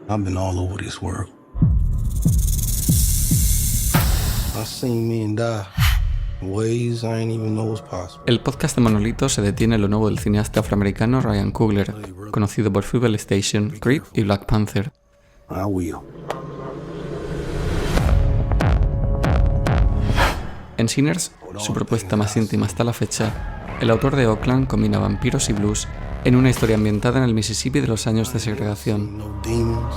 I've been all over this world. I seen men die in ways I ain't even know was possible. El podcast de Monolito se detiene en lo nuevo del cineasta afroamericano Ryan Coogler, conocido por Fruitvale Station, Creed y Black Panther. I will. En Sinners, su propuesta más íntima hasta la fecha, el autor de Oakland combina vampiros y blues en una historia ambientada en el Mississippi de los años de segregación. No demons.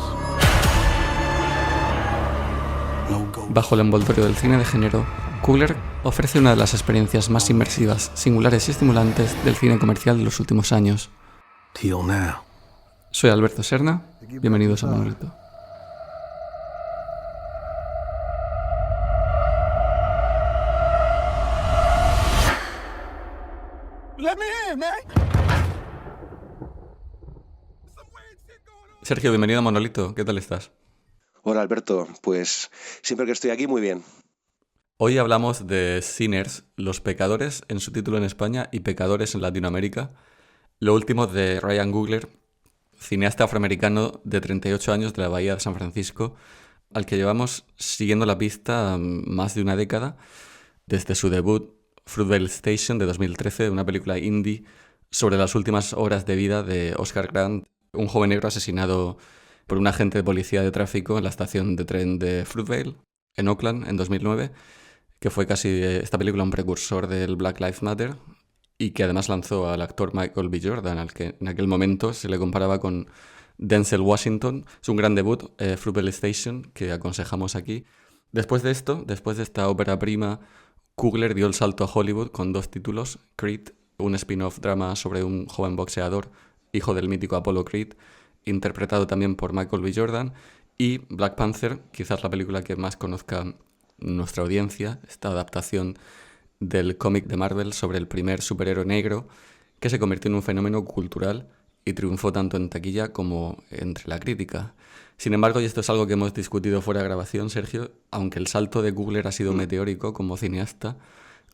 No ghosts. Bajo el envoltorio del cine de género, Coogler ofrece una de las experiencias más inmersivas, singulares y estimulantes del cine comercial de los últimos años. Till now. Soy Alberto Serna, bienvenidos a Monolito. Let me in, man. Sergio, bienvenido a Monolito, ¿qué tal estás? Hola Alberto, pues siempre que estoy aquí muy bien. Hoy hablamos de Sinners, Los Pecadores en su título en España y Pecadores en Latinoamérica. Lo último de Ryan Coogler, cineasta afroamericano de 38 años de la Bahía de San Francisco, al que llevamos siguiendo la pista más de una década, desde su debut Fruitvale Station de 2013, una película indie sobre las últimas horas de vida de Oscar Grant, un joven negro asesinado por un agente de policía de tráfico en la estación de tren de Fruitvale, en Oakland, en 2009, que fue casi esta película un precursor del Black Lives Matter y que además lanzó al actor Michael B. Jordan, al que en aquel momento se le comparaba con Denzel Washington. Es un gran debut, Fruitvale Station, que aconsejamos aquí. Después de esto, después de esta ópera prima, Coogler dio el salto a Hollywood con dos títulos: Creed, un spin-off drama sobre un joven boxeador, hijo del mítico Apollo Creed, interpretado también por Michael B. Jordan, y Black Panther, quizás la película que más conozca nuestra audiencia, esta adaptación del cómic de Marvel sobre el primer superhéroe negro que se convirtió en un fenómeno cultural y triunfó tanto en taquilla como entre la crítica. Sin embargo, y esto es algo que hemos discutido fuera de grabación, Sergio, aunque el salto de Coogler ha sido meteórico como cineasta,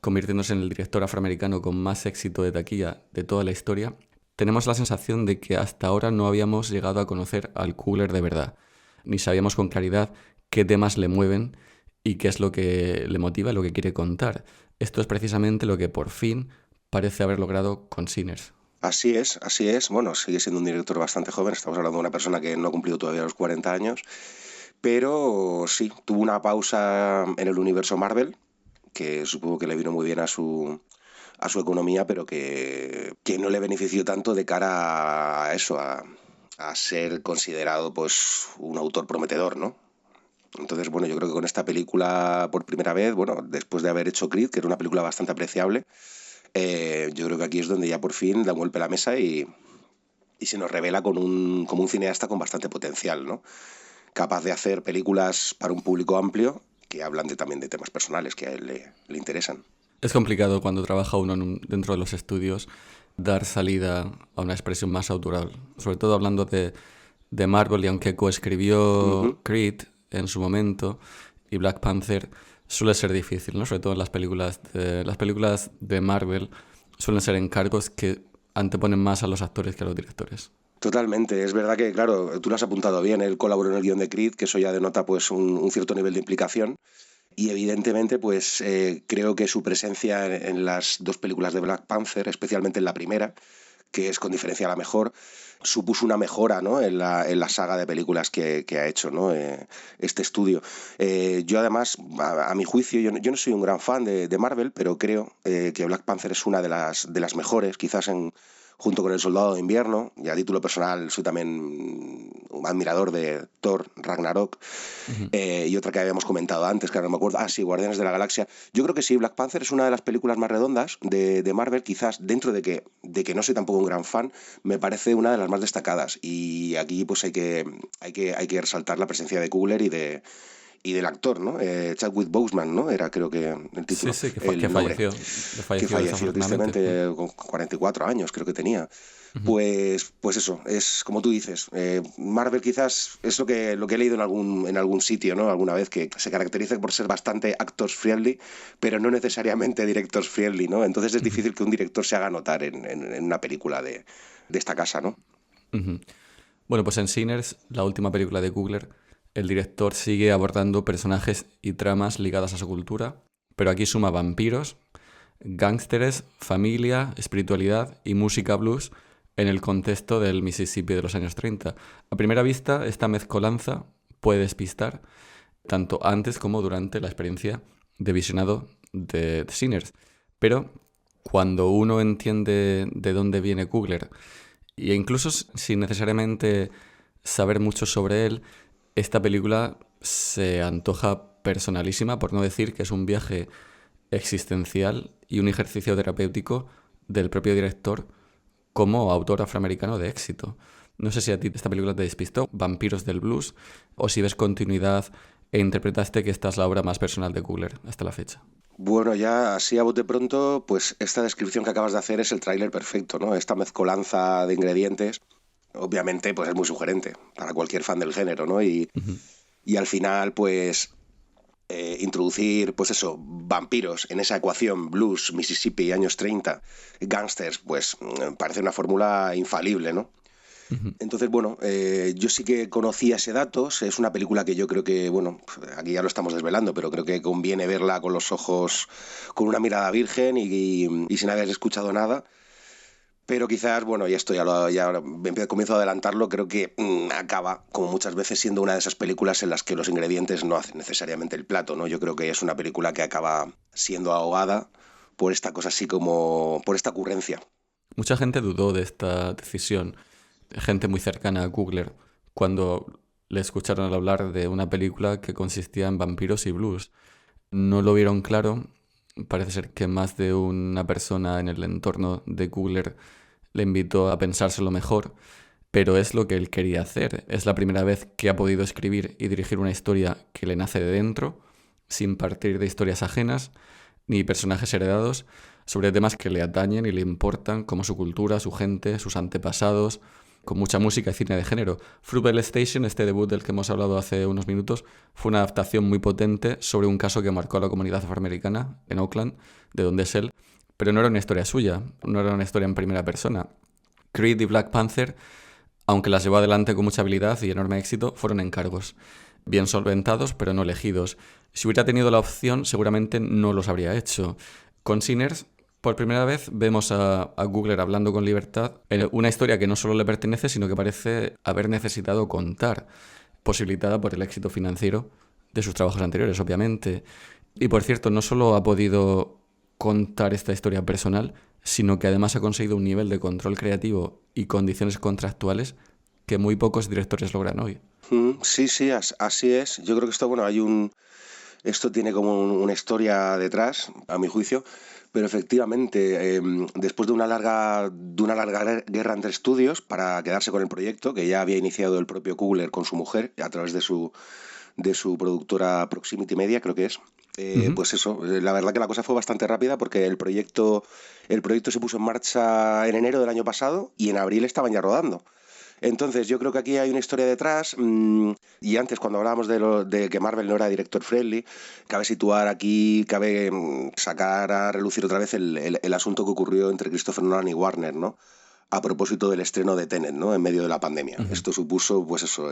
convirtiéndose en el director afroamericano con más éxito de taquilla de toda la historia, tenemos la sensación de que hasta ahora no habíamos llegado a conocer al Coogler de verdad, ni sabíamos con claridad qué temas le mueven y qué es lo que le motiva, lo que quiere contar. Esto es precisamente lo que por fin parece haber logrado con Sinners. Así es, así es. Bueno, sigue siendo un director bastante joven, estamos hablando de una persona que no ha cumplido todavía los 40 años, pero sí, tuvo una pausa en el universo Marvel, que supongo que le vino muy bien a su economía, pero que no le benefició tanto de cara a eso, a ser considerado pues un autor prometedor, ¿no? Entonces, bueno, yo creo que con esta película por primera vez, bueno, después de haber hecho Creed, que era una película bastante apreciable, yo creo que aquí es donde ya por fin da un golpe a la mesa y se nos revela como un cineasta con bastante potencial, ¿no? Capaz de hacer películas para un público amplio que hablan también de temas personales que a él le interesan. Es complicado cuando trabaja uno dentro de los estudios dar salida a una expresión más autoral, sobre todo hablando de Marvel, y aunque coescribió Creed en su momento y Black Panther, suele ser difícil, ¿no? Sobre todo en las películas de Marvel suelen ser encargos que anteponen más a los actores que a los directores. Totalmente, es verdad que, claro, tú lo has apuntado bien, él colaboró en el guión de Creed, que eso ya denota pues un cierto nivel de implicación. Y evidentemente, pues creo que su presencia en las dos películas de Black Panther, especialmente en la primera, que es con diferencia la mejor, supuso una mejora, ¿no? en la saga de películas que ha hecho, ¿no? Este estudio. Yo además, a mi juicio, yo no soy un gran fan de Marvel, pero creo que Black Panther es una de las mejores, quizás junto con El Soldado de Invierno, y a título personal soy también un admirador de Thor, Ragnarok, y otra que habíamos comentado antes, que ahora no me acuerdo, sí, Guardianes de la Galaxia. Yo creo que sí, Black Panther es una de las películas más redondas de Marvel, quizás dentro de que no soy tampoco un gran fan, me parece una de las más destacadas, y aquí pues hay que resaltar la presencia de Coogler y del actor, ¿no? Chadwick Boseman, ¿no? Era creo que el título. Sí, que falleció. Que falleció tristemente con 44 años, creo que tenía. Pues eso, es como tú dices, Marvel quizás es lo que he leído en algún sitio, ¿no? Alguna vez, que se caracteriza por ser bastante actors friendly, pero no necesariamente directors friendly, ¿no? Entonces es difícil que un director se haga notar en una película de esta casa, ¿no? Uh-huh. Bueno, pues en Sinners, la última película de Coogler, el director sigue abordando personajes y tramas ligadas a su cultura, pero aquí suma vampiros, gángsteres, familia, espiritualidad y música blues en el contexto del Mississippi de los años 30. A primera vista, esta mezcolanza puede despistar tanto antes como durante la experiencia de visionado de Sinners. Pero cuando uno entiende de dónde viene Coogler, e incluso sin necesariamente saber mucho sobre él, esta película se antoja personalísima, por no decir que es un viaje existencial y un ejercicio terapéutico del propio director como autor afroamericano de éxito. No sé si a ti esta película te despistó, Vampiros del Blues, o si ves continuidad e interpretaste que esta es la obra más personal de Coogler hasta la fecha. Bueno, ya así a bote pronto, pues esta descripción que acabas de hacer es el tráiler perfecto, ¿no? Esta mezcolanza de ingredientes, obviamente, pues es muy sugerente para cualquier fan del género, ¿no? Ujú. Y al final, pues introducir, pues eso, vampiros en esa ecuación, blues, Mississippi, años 30, gangsters, pues parece una fórmula infalible, ¿no? Ujú. Entonces, bueno, yo sí que conocía ese dato. Es una película que yo creo que, bueno, aquí ya lo estamos desvelando, pero creo que conviene verla con los ojos, con una mirada virgen y sin haber escuchado nada. Pero quizás, bueno, y esto comienzo a adelantarlo, creo que acaba, como muchas veces, siendo una de esas películas en las que los ingredientes no hacen necesariamente el plato, ¿no? Yo creo que es una película que acaba siendo ahogada por esta cosa así como, por esta ocurrencia. Mucha gente dudó de esta decisión, gente muy cercana a Coogler, cuando le escucharon hablar de una película que consistía en vampiros y blues. No lo vieron claro. Parece ser que más de una persona en el entorno de Coogler le invitó a pensárselo mejor, pero es lo que él quería hacer. Es la primera vez que ha podido escribir y dirigir una historia que le nace de dentro, sin partir de historias ajenas ni personajes heredados, sobre temas que le atañen y le importan, como su cultura, su gente, sus antepasados, con mucha música y cine de género. Fruitvale Station, este debut del que hemos hablado hace unos minutos, fue una adaptación muy potente sobre un caso que marcó a la comunidad afroamericana en Oakland, de donde es él, pero no era una historia suya, no era una historia en primera persona. Creed y Black Panther, aunque las llevó adelante con mucha habilidad y enorme éxito, fueron encargos, bien solventados pero no elegidos. Si hubiera tenido la opción, seguramente no los habría hecho. Con Sinners, por primera vez vemos a Coogler hablando con libertad en una historia que no solo le pertenece, sino que parece haber necesitado contar, posibilitada por el éxito financiero de sus trabajos anteriores, obviamente. Y por cierto, no solo ha podido contar esta historia personal, sino que además ha conseguido un nivel de control creativo y condiciones contractuales que muy pocos directores logran hoy. Sí, sí, así es. Yo creo que esto, bueno, esto tiene como una historia detrás, a mi juicio, pero efectivamente, después de una larga guerra entre estudios para quedarse con el proyecto, que ya había iniciado el propio Coogler con su mujer a través de su productora Proximity Media, creo que es. Ujú. Pues eso, la verdad que la cosa fue bastante rápida porque el proyecto se puso en marcha en enero del año pasado y en abril estaban ya rodando. Entonces, yo creo que aquí hay una historia detrás. Y antes, cuando hablábamos de que Marvel no era director friendly, cabe situar aquí, cabe sacar a relucir otra vez el asunto que ocurrió entre Christopher Nolan y Warner, ¿no? A propósito del estreno de Tenet, ¿no? En medio de la pandemia. Ujú. Esto supuso, pues eso,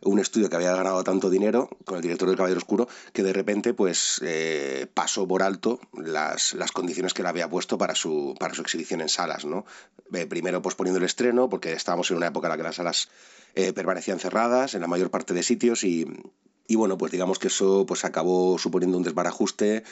un estudio que había ganado tanto dinero con el director del Caballero Oscuro que de repente pues pasó por alto las condiciones que le había puesto para su exhibición en salas, ¿no? Primero posponiendo el estreno porque estábamos en una época en la que las salas permanecían cerradas en la mayor parte de sitios y bueno, pues digamos que eso pues acabó suponiendo un desbarajuste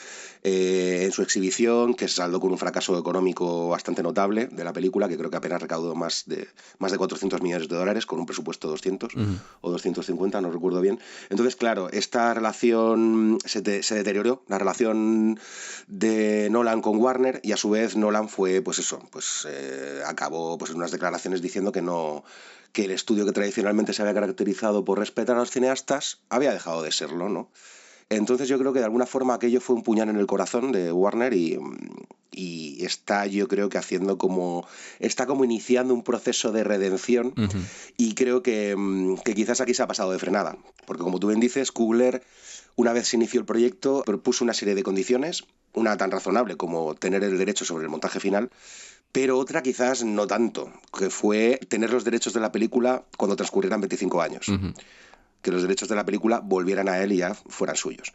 en su exhibición, que se saldó con un fracaso económico bastante notable de la película, que creo que apenas recaudó más de 400 millones de dólares, con un presupuesto de 200 Ujú. o 250, no recuerdo bien. Entonces, claro, esta relación se deterioró, la relación de Nolan con Warner, y a su vez Nolan fue, pues eso, pues acabó pues en unas declaraciones diciendo que el estudio que tradicionalmente se había caracterizado por respetar a los cineastas había dejado de serlo, ¿no? Entonces yo creo que de alguna forma aquello fue un puñal en el corazón de Warner y está yo creo que está como iniciando un proceso de redención Ujú. y creo que quizás aquí se ha pasado de frenada, porque como tú bien dices, Coogler, una vez se inició el proyecto, propuso una serie de condiciones, una tan razonable como tener el derecho sobre el montaje final, pero otra quizás no tanto, que fue tener los derechos de la película cuando transcurrieran 25 años. Ujú. Que los derechos de la película volvieran a él y ya fueran suyos.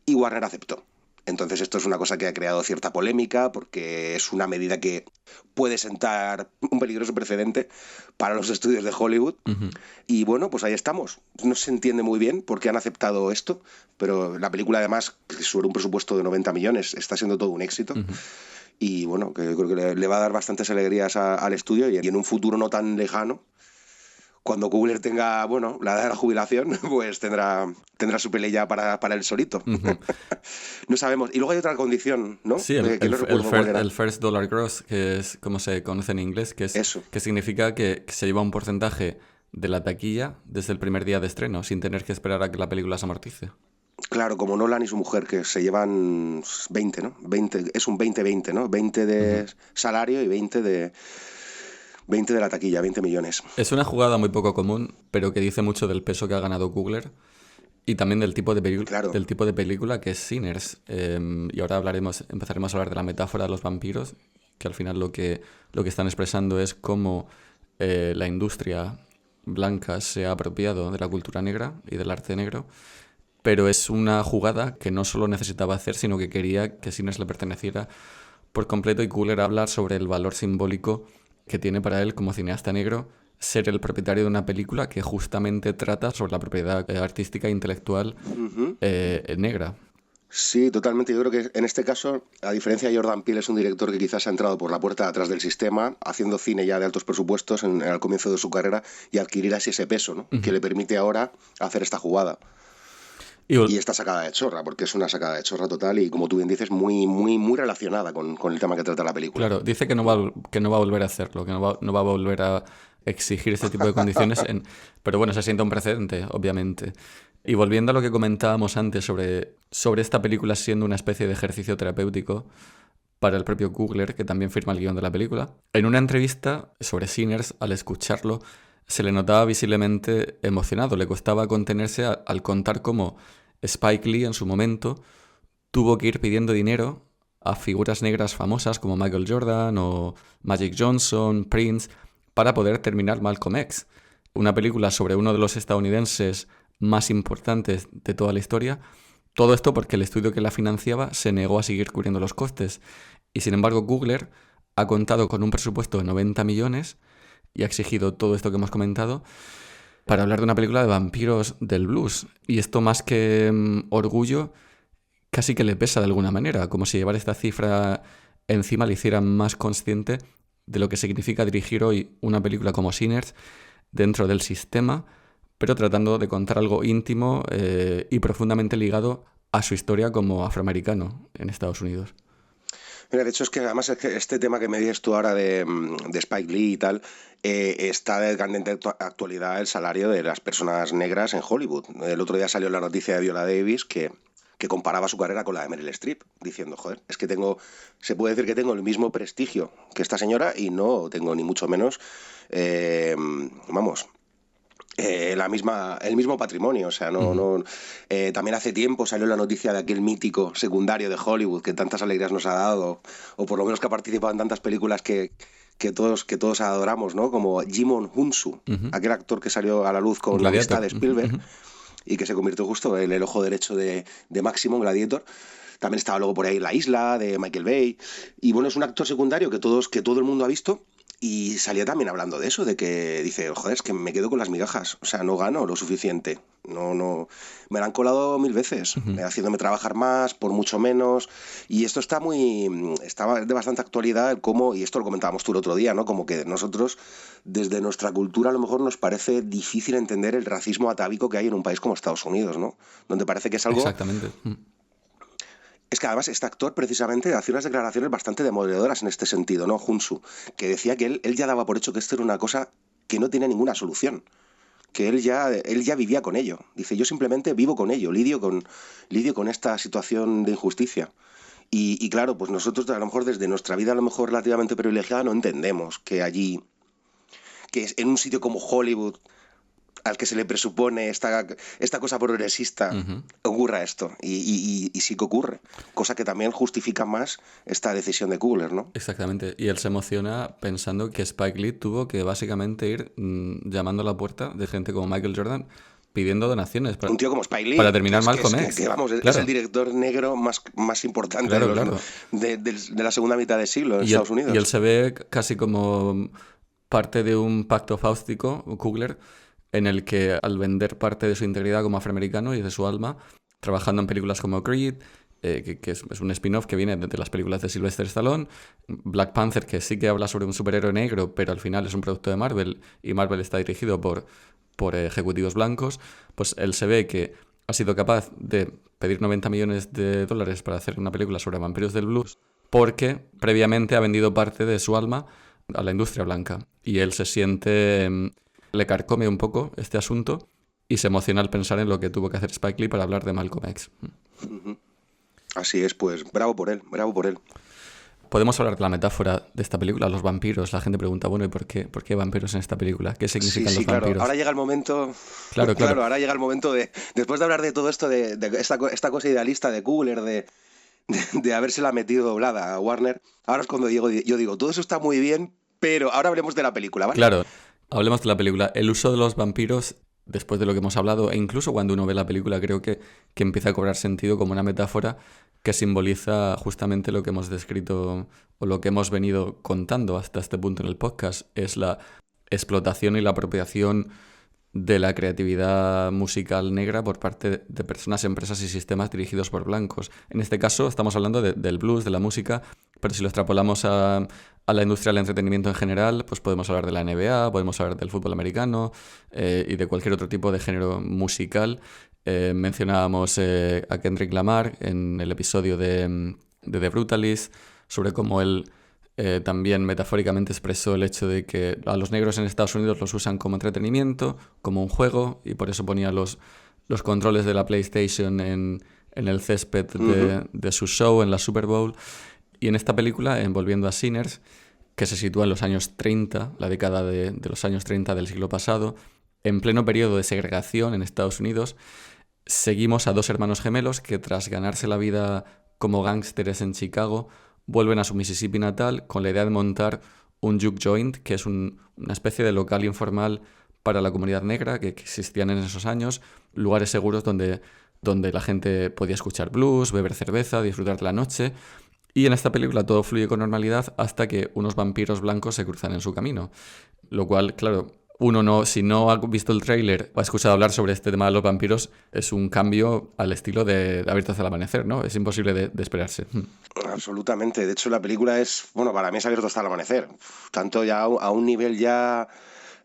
Y Warner aceptó. Entonces esto es una cosa que ha creado cierta polémica porque es una medida que puede sentar un peligroso precedente para los estudios de Hollywood. Ujú. Y bueno, pues ahí estamos. No se entiende muy bien por qué han aceptado esto, pero la película además, sobre un presupuesto de 90 millones, está siendo todo un éxito. Ujú. Y bueno, que yo creo que le va a dar bastantes alegrías al estudio y en un futuro no tan lejano, cuando Coogler tenga, bueno, la edad de la jubilación, pues tendrá su pelea para él solito. Ujú. No sabemos. Y luego hay otra condición, ¿no? Sí, el, Que no recuerdo cuál era. el first dollar gross, que es como se conoce en inglés, Eso. que significa que se lleva un porcentaje de la taquilla desde el primer día de estreno, sin tener que esperar a que la película se amortice. Claro, como Nolan y su mujer, que se llevan 20, ¿no? 20, es un 20-20, ¿no? 20 de salario y 20 de la taquilla, 20 millones. Es una jugada muy poco común, pero que dice mucho del peso que ha ganado Coogler y también del tipo de, Claro. del tipo de película que es Sinners. Y ahora empezaremos a hablar de la metáfora de los vampiros, que al final lo que están expresando es cómo la industria blanca se ha apropiado de la cultura negra y del arte negro, pero es una jugada que no solo necesitaba hacer, sino que quería que Sinners le perteneciera por completo, y Coogler habla sobre el valor simbólico que tiene para él como cineasta negro ser el propietario de una película que justamente trata sobre la propiedad artística e intelectual negra. Sí, totalmente. Yo creo que en este caso, a diferencia de Jordan Peele, es un director que quizás ha entrado por la puerta de atrás del sistema, haciendo cine ya de altos presupuestos al comienzo de su carrera y adquirir así ese peso, ¿no? Que le permite ahora hacer esta jugada. Y esta sacada de chorra, porque es una sacada de chorra total y, como tú bien dices, muy, muy, muy relacionada con el tema que trata la película. Claro, dice que no va a volver a hacerlo, que no va a volver a exigir este tipo de condiciones, pero bueno, se siente un precedente, obviamente. Y volviendo a lo que comentábamos antes sobre esta película siendo una especie de ejercicio terapéutico para el propio Coogler, que también firma el guión de la película, en una entrevista sobre Sinners, al escucharlo, se le notaba visiblemente emocionado, le costaba contenerse al contar cómo Spike Lee en su momento tuvo que ir pidiendo dinero a figuras negras famosas como Michael Jordan o Magic Johnson, Prince, para poder terminar Malcolm X, una película sobre uno de los estadounidenses más importantes de toda la historia. Todo esto porque el estudio que la financiaba se negó a seguir cubriendo los costes. Y sin embargo, Coogler ha contado con un presupuesto de 90 millones y ha exigido todo esto que hemos comentado para hablar de una película de vampiros del blues. Y esto, más que orgullo, casi que le pesa de alguna manera, como si llevar esta cifra encima le hiciera más consciente de lo que significa dirigir hoy una película como Sinners dentro del sistema, pero tratando de contar algo íntimo y profundamente ligado a su historia como afroamericano en Estados Unidos. Mira, de hecho es que además es que este tema que me dices tú ahora de Spike Lee y tal, está de candente actualidad el salario de las personas negras en Hollywood. El otro día salió la noticia de Viola Davis que comparaba su carrera con la de Meryl Streep, diciendo, joder, es que se puede decir que tengo el mismo prestigio que esta señora y no tengo ni mucho menos, el mismo patrimonio. O sea, también hace tiempo salió la noticia de aquel mítico secundario de Hollywood que tantas alegrías nos ha dado, o por lo menos que ha participado en tantas películas que todos adoramos, ¿no? Como Jimon Hunsu, aquel actor que salió a la luz con la amistad de Spielberg y que se convirtió justo en el ojo derecho de Máximo en Gladiator. También estaba luego por ahí La Isla, de Michael Bay. Y bueno, es un actor secundario que todo el mundo ha visto. Y salía también hablando de eso, de que dice, joder, es que me quedo con las migajas, o sea, no gano lo suficiente, no, me la han colado 1000 veces, haciéndome trabajar más, por mucho menos, y esto está de bastante actualidad, y esto lo comentábamos tú el otro día, ¿no? Como que nosotros, desde nuestra cultura, a lo mejor nos parece difícil entender el racismo atávico que hay en un país como Estados Unidos, ¿no? Donde parece que es algo... Exactamente. Es que además este actor precisamente hacía unas declaraciones bastante demoledoras en este sentido, ¿no? Hunsu, que decía que él ya daba por hecho que esto era una cosa que no tiene ninguna solución, que él ya vivía con ello. Dice, yo simplemente vivo con ello, lidio con esta situación de injusticia. Y claro, pues nosotros a lo mejor desde nuestra vida a lo mejor relativamente privilegiada no entendemos que allí, que en un sitio como Hollywood, al que se le presupone esta cosa progresista, ocurra esto. Y sí que ocurre. Cosa que también justifica más esta decisión de Coogler, ¿no? Exactamente. Y él se emociona pensando que Spike Lee tuvo que básicamente ir llamando a la puerta de gente como Michael Jordan pidiendo donaciones Un tío como Spike Lee, para terminar que Malcolm X. Que vamos, es Claro. el director negro más importante Claro, de la segunda mitad del siglo en Estados Unidos. Y él se ve casi como parte de un pacto fáustico, Coogler, en el que al vender parte de su integridad como afroamericano y de su alma, trabajando en películas como Creed, que es un spin-off que viene de las películas de Sylvester Stallone, Black Panther, que sí que habla sobre un superhéroe negro, pero al final es un producto de Marvel, y Marvel está dirigido por ejecutivos blancos, pues él se ve que ha sido capaz de pedir $90 millones para hacer una película sobre vampiros del blues, porque previamente ha vendido parte de su alma a la industria blanca. Y él se siente... le carcome un poco este asunto y se emociona al pensar en lo que tuvo que hacer Spike Lee para hablar de Malcolm X. Así es, pues bravo por él, bravo por él. Podemos hablar de la metáfora de esta película, los vampiros. La gente pregunta, bueno, ¿y por qué vampiros en esta película? ¿Qué significan los claro. vampiros? Ahora llega el momento... Claro. Ahora llega el momento de... Después de hablar de todo esto, de esta cosa idealista de Coogler, de habérsela metido doblada a Warner, ahora es cuando yo digo, todo eso está muy bien, pero ahora hablemos de la película, ¿vale? Claro, hablemos de la película. El uso de los vampiros, después de lo que hemos hablado, e incluso cuando uno ve la película, creo que empieza a cobrar sentido como una metáfora que simboliza justamente lo que hemos descrito o lo que hemos venido contando hasta este punto en el podcast. Es la explotación y la apropiación de la creatividad musical negra por parte de personas, empresas y sistemas dirigidos por blancos. En este caso estamos hablando del blues, de la música, pero si lo extrapolamos a la industria del entretenimiento en general, pues podemos hablar de la NBA, podemos hablar del fútbol americano y de cualquier otro tipo de género musical. Mencionábamos a Kendrick Lamar en el episodio de The Brutalist, sobre cómo él también metafóricamente expresó el hecho de que a los negros en Estados Unidos los usan como entretenimiento, como un juego, y por eso ponía los controles de la PlayStation en el césped de su show en la Super Bowl. Y en esta película, volviendo a Sinners, que se sitúa en los años 30, la década de los años 30 del siglo pasado, en pleno periodo de segregación en Estados Unidos, seguimos a dos hermanos gemelos que tras ganarse la vida como gángsteres en Chicago, vuelven a su Mississippi natal con la idea de montar un juke joint, que es una especie de local informal para la comunidad negra que existían en esos años, lugares seguros donde la gente podía escuchar blues, beber cerveza, disfrutar de la noche. Y en esta película todo fluye con normalidad hasta que unos vampiros blancos se cruzan en su camino. Lo cual, claro, si no ha visto el tráiler o ha escuchado hablar sobre este tema de los vampiros, es un cambio al estilo de Abierto hasta el amanecer, ¿no? Es imposible de esperarse. Absolutamente. De hecho, la película para mí es Abierto hasta el amanecer. Tanto ya a un nivel ya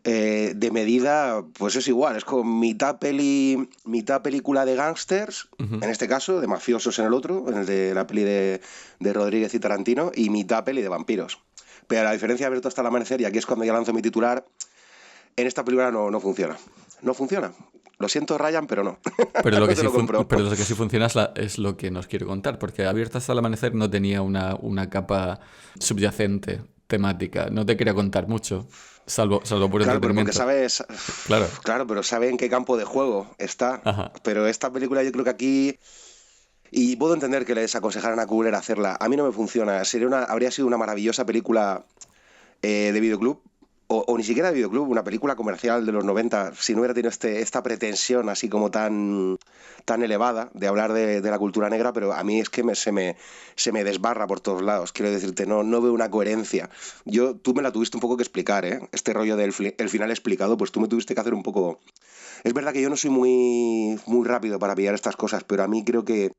de medida, pues es igual. Es como mitad película de gángsters, en este caso, de mafiosos en el otro, en el de la peli de Rodríguez y Tarantino, y mitad peli de vampiros. Pero la diferencia de Abierto hasta el amanecer, y aquí es cuando ya lanzo mi titular, en esta película no funciona. No funciona. Lo siento, Ryan, pero no. Pero lo que, sí funciona es lo que nos quiere contar, porque Abierto hasta el amanecer no tenía una capa subyacente, temática. No te quería contar mucho, salvo por entretenimiento. Porque sabes... Claro, pero sabe en qué campo de juego está. Ajá. Pero esta película yo creo que aquí... Y puedo entender que les aconsejaran a Coogler hacerla. A mí no me funciona. Habría sido una maravillosa película de videoclub. O ni siquiera de videoclub, una película comercial de los 90, si no hubiera tenido esta pretensión así como tan elevada de hablar de la cultura negra, pero a mí es que se me desbarra por todos lados. Quiero decirte, no veo una coherencia. Tú me la tuviste un poco que explicar, ¿eh? Este rollo del el final explicado, pues tú me tuviste que hacer un poco... Es verdad que yo no soy muy, muy rápido para pillar estas cosas, pero a mí creo que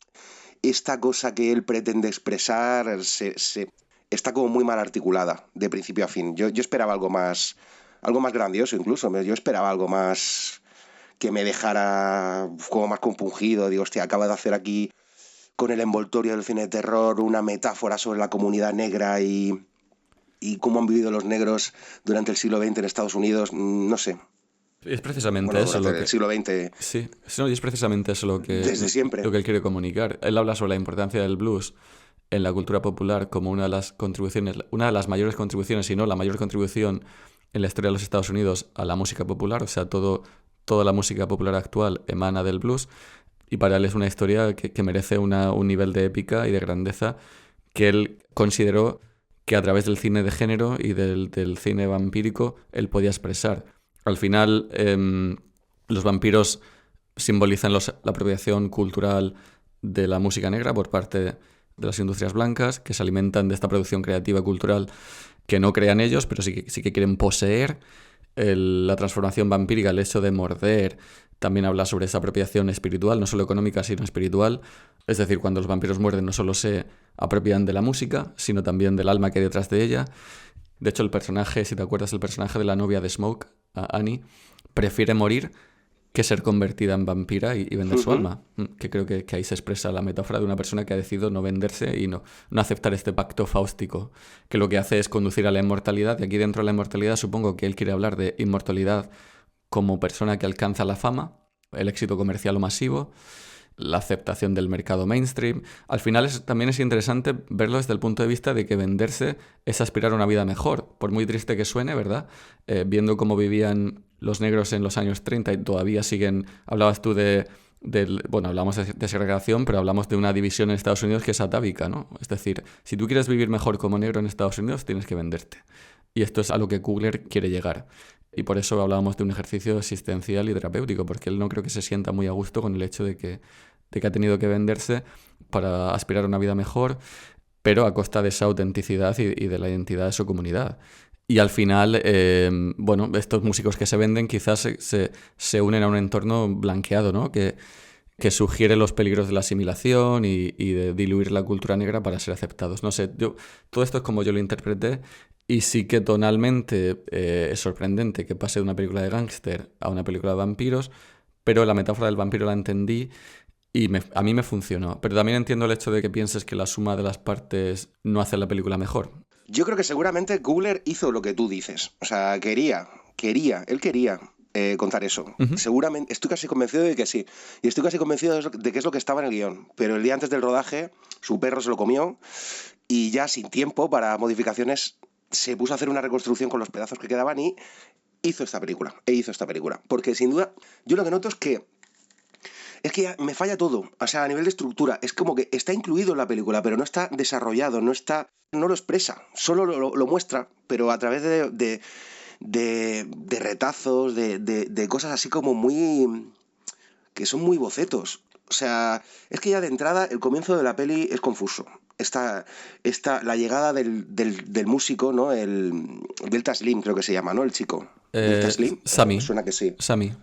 esta cosa que él pretende expresar está como muy mal articulada, de principio a fin. Yo esperaba algo más grandioso incluso. Yo esperaba algo más que me dejara como más compungido. Digo, hostia, acaba de hacer aquí con el envoltorio del cine de terror una metáfora sobre la comunidad negra y cómo han vivido los negros durante el siglo XX en Estados Unidos. No sé. Es precisamente eso lo que... el siglo XX. Sí, y es precisamente eso lo que... Desde siempre. Lo que él quiere comunicar. Él habla sobre la importancia del blues en la cultura popular como una de las mayores contribuciones, si no la mayor contribución en la historia de los Estados Unidos a la música popular, o sea, todo toda la música popular actual emana del blues, y para él es una historia que merece un nivel de épica y de grandeza que él consideró que a través del cine de género y del cine vampírico él podía expresar. Al final, los vampiros simbolizan la apropiación cultural de la música negra por parte de las industrias blancas, que se alimentan de esta producción creativa y cultural que no crean ellos, pero sí que quieren poseer. La transformación vampírica, el hecho de morder, también habla sobre esa apropiación espiritual, no solo económica, sino espiritual. Es decir, cuando los vampiros muerden no solo se apropian de la música, sino también del alma que hay detrás de ella. De hecho, el personaje, si te acuerdas, el personaje de la novia de Smoke, Annie, prefiere morir que ser convertida en vampira y vender su alma. Que creo que ahí se expresa la metáfora de una persona que ha decidido no venderse y no aceptar este pacto fáustico, que lo que hace es conducir a la inmortalidad. Y aquí dentro de la inmortalidad supongo que él quiere hablar de inmortalidad como persona que alcanza la fama, el éxito comercial o masivo, la aceptación del mercado mainstream. Al final también es interesante verlo desde el punto de vista de que venderse es aspirar a una vida mejor, por muy triste que suene, ¿verdad? Viendo cómo vivían los negros en los años 30 y todavía siguen... Hablabas tú bueno, hablamos de segregación, pero hablamos de una división en Estados Unidos que es atávica, ¿no? Es decir, si tú quieres vivir mejor como negro en Estados Unidos, tienes que venderte. Y esto es a lo que Coogler quiere llegar. Y por eso hablábamos de un ejercicio existencial y terapéutico, porque él no creo que se sienta muy a gusto con el hecho de que ha tenido que venderse para aspirar a una vida mejor, pero a costa de esa autenticidad y de la identidad de su comunidad. Y al final, bueno, estos músicos que se venden quizás se unen a un entorno blanqueado, ¿no? Que sugiere los peligros de la asimilación y de diluir la cultura negra para ser aceptados. No sé, todo esto es como yo lo interpreté, y sí que tonalmente es sorprendente que pase de una película de gángster a una película de vampiros, pero la metáfora del vampiro la entendí y a mí me funcionó. Pero también entiendo el hecho de que pienses que la suma de las partes no hace la película mejor. Yo creo que seguramente Coogler hizo lo que tú dices. O sea, él quería contar eso. Seguramente, estoy casi convencido de que sí. Y estoy casi convencido de que es lo que estaba en el guión. Pero el día antes del rodaje, su perro se lo comió y ya sin tiempo para modificaciones se puso a hacer una reconstrucción con los pedazos que quedaban y hizo esta película. Porque sin duda, yo lo que noto es que ya me falla todo. O sea, a nivel de estructura, es como que está incluido en la película, pero no está desarrollado, no lo expresa, solo lo muestra, pero a través de retazos, de cosas así como muy... que son muy bocetos. O sea, es que ya de entrada el comienzo de la peli es confuso. La llegada del músico, ¿no? El Delta Slim creo que se llama, ¿no? El chico. Delta Slim. Sammy. Suena que sí. Sammy,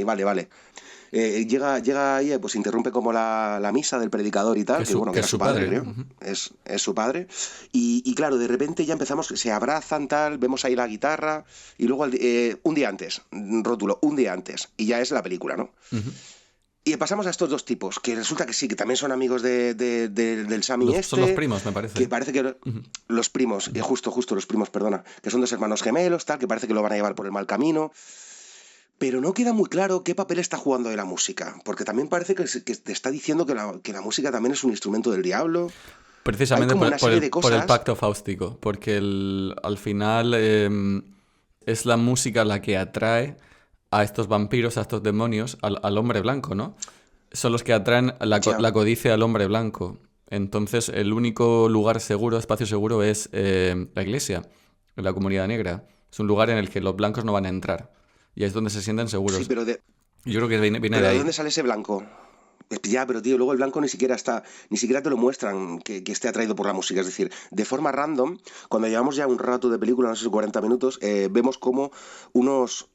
Vale. Llega ahí, pues interrumpe como la misa del predicador y tal, que era su padre, creo. Es su padre. Y claro, de repente ya empezamos, se abrazan, tal, vemos ahí la guitarra, y luego un día antes, rótulo, un día antes, y ya es la película, ¿no? Y pasamos a estos dos tipos, que resulta que sí, que también son amigos del Sammy son los primos, me parece. Que parece que los primos, justo los primos, perdona, que son dos hermanos gemelos, tal, que parece que lo van a llevar por el mal camino. Pero no queda muy claro qué papel está jugando de la música, porque también parece que te está diciendo que la música también es un instrumento del diablo. Precisamente por el pacto fáustico, porque al final es la música la que atrae a estos vampiros, a estos demonios, al hombre blanco, ¿no? Son los que atraen la codicia al hombre blanco. Entonces, el único lugar seguro, espacio seguro, es la iglesia, la comunidad negra. Es un lugar en el que los blancos no van a entrar. Y es donde se sienten seguros. Sí, pero yo creo que viene de ahí. ¿De dónde sale ese blanco? Ya, pero tío, luego el blanco ni siquiera te lo muestran que esté atraído por la música. Es decir, de forma random, cuando llevamos ya un rato de película, no sé si 40 minutos, vemos como unos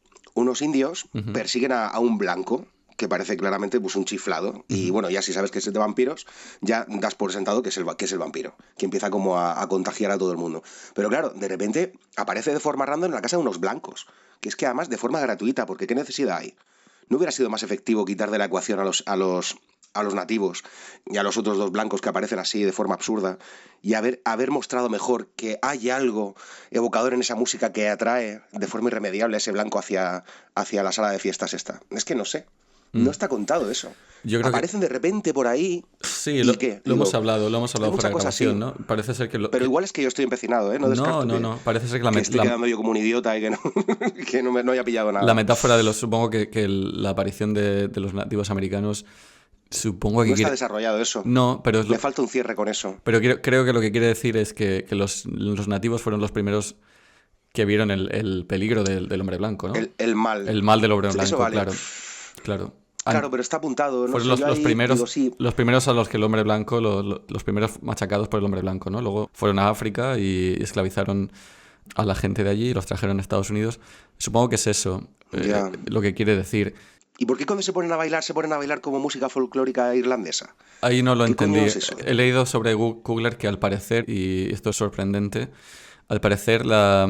indios persiguen a un blanco, que parece claramente pues un chiflado. Y bueno, ya si sabes que es de vampiros, ya das por sentado que es el vampiro, que empieza como a contagiar a todo el mundo. Pero claro, de repente aparece de forma random en la casa de unos blancos, que es que además de forma gratuita, porque ¿qué necesidad hay? ¿No hubiera sido más efectivo quitar de la ecuación a los nativos y a los otros dos blancos que aparecen así de forma absurda y haber mostrado mejor que hay algo evocador en esa música que atrae de forma irremediable a ese blanco hacia la sala de fiestas esta? Es que no sé. No está contado eso. Yo creo Aparecen de repente por ahí. Sí, ¿Y qué? lo hemos Digo, hablado hay fuera mucha de cosa grabación, así. ¿no? Parece ser que... Pero igual es que yo estoy empecinado, ¿eh? No descarto No. Parece ser que que estoy quedando yo como un idiota y que no, que no haya pillado nada. la metáfora de los... Supongo que la aparición de los nativos americanos, supongo que No está desarrollado eso. No, pero... Le falta un cierre con eso. Pero creo que lo que quiere decir es que los nativos fueron los primeros que vieron el peligro del hombre blanco, ¿no? El mal. El mal del hombre blanco, Eso vale. Claro. Claro, pero está apuntado. No Fueron sé, yo los ahí primeros, digo, sí. los primeros a los que el hombre blanco, los primeros machacados por el hombre blanco, ¿no? Luego fueron a África y esclavizaron a la gente de allí y los trajeron a Estados Unidos. Supongo que es eso Ya. lo que quiere decir. ¿Y por qué cuando se ponen a bailar como música folclórica irlandesa? Ahí no lo ¿Qué entendí. coño es eso? He leído sobre Kugler que al parecer, y esto es sorprendente, al parecer la